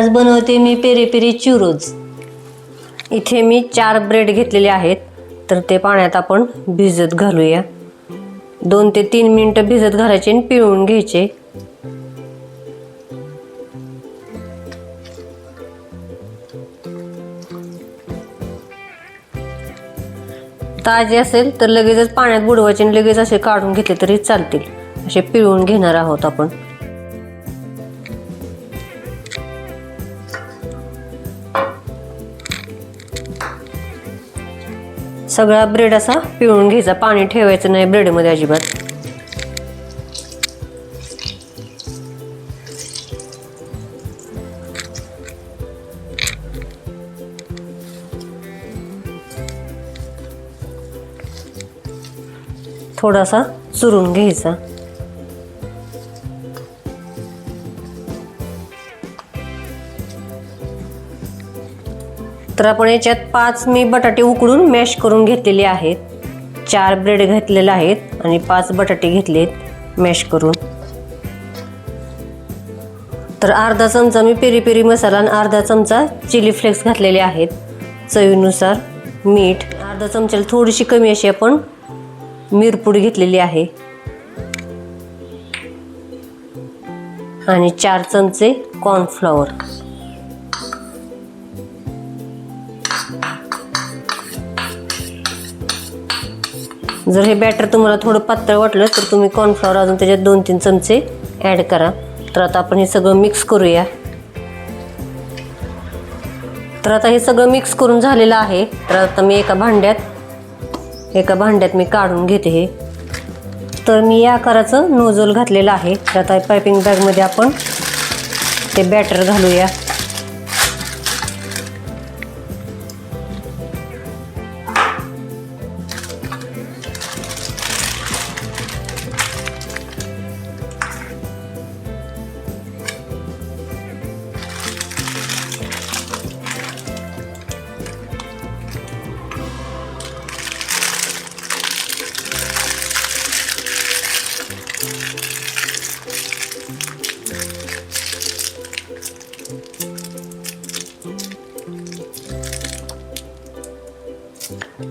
आज बनवते मी peri peri चुरोज। इथे मी 4 ब्रेड घेतलेले आहेत, तर ते पाण्यात आपण भिजत घालूया। 2 ते 3 मिनिटं भिजत घालायचे आणि पिळून घ्यायचे। ताजे असेल तर लगेचच पाण्यात बुडवायचे आणि लगेच असे काढून घेतले तरी चालतील। असे पिळून घेणार आहोत आपण। सगळा ब्रेड असा पिळून घ्यायचा, पाणी ठेवायचं नाही ब्रेड मध्ये अजिबात। थोडासा चुरून घ्यायचा। तर आपण याच्यात 5 मी बटाटे उकडून मॅश करून घेतलेले आहेत। 4 ब्रेड घेतलेले आहेत आणि 5 बटाटे घेतलेत मॅश करून। तर अर्धा चमचा मी पेरी पेरी मसाला आणि अर्धा चमचा चिली फ्लेक्स घातलेले आहेत। चवीनुसार मीठ, अर्धा चमच्याला थोडीशी कमी अशी आपण मिरपूड घेतलेली आहे आणि 4 चमचे कॉर्नफ्लॉवर। जर हे बॅटर तुम्हाला थोडं पातळ वाटलं तर तुम्ही कॉर्नफ्लॉवर अजून त्याच्यात 2-3 चमचे ॲड करा। तर आता आपण हे सगळं मिक्स करूया। तर आता हे सगळं मिक्स करून झालेलं आहे। तर आता मी एका भांड्यात मी काढून घेते हे। तर मी या आकाराचं नोझल घातलेलं आहे। तर आता पायपिंग बॅगमध्ये आपण ते बॅटर घालूया।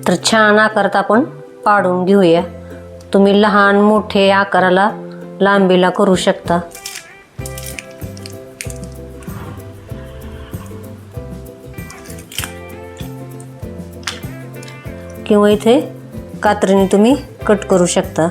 तर छान आकारात आपण पाडून घेऊया। तुम्ही लहान मोठे आकाराला लांबीला करू शकता। किंवा इथे कात्रीने तुम्ही कट करू शकता।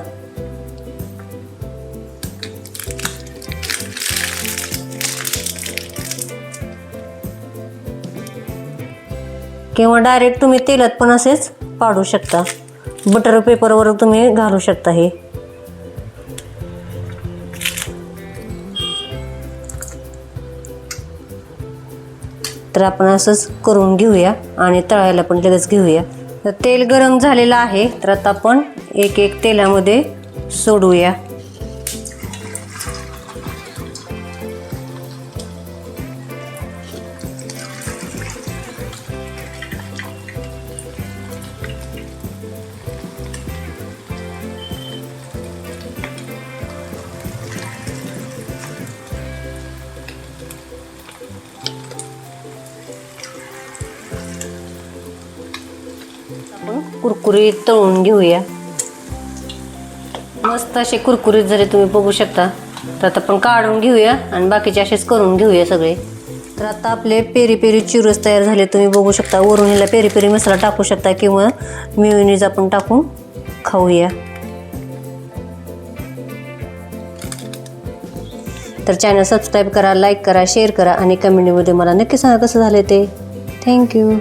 किंवा डायरेक्ट तुम्ही तेलात पण असेच पाडू शकता। बटर पेपरवर तुम्ही घालू शकता हे। तर आपण असंच करून घेऊया आणि तळायला पण लगेच घेऊया। तर तेल गरम झालेलं आहे, तर आता आपण एक तेलामध्ये सोडूया। कुरकुरीत तळून घेऊया। मस्त असे कुरकुरीत झाले, तुम्ही बघू शकता। तर आता आपण काढून घेऊया आणि बाकीचे असेच करून घेऊया सगळे। तर आता आपले पेरी पेरी चुरोज तयार झाले, तुम्ही बघू शकता। वरून ह्याला पेरी पेरी मसाला टाकू शकता किंवा मेयोनीज आपण टाकून खाऊया। तर चॅनल सबस्क्राईब करा, लाईक करा, शेअर करा आणि कमेंटमध्ये मला नक्की सांगा कसं झालं ते। थँक्यू।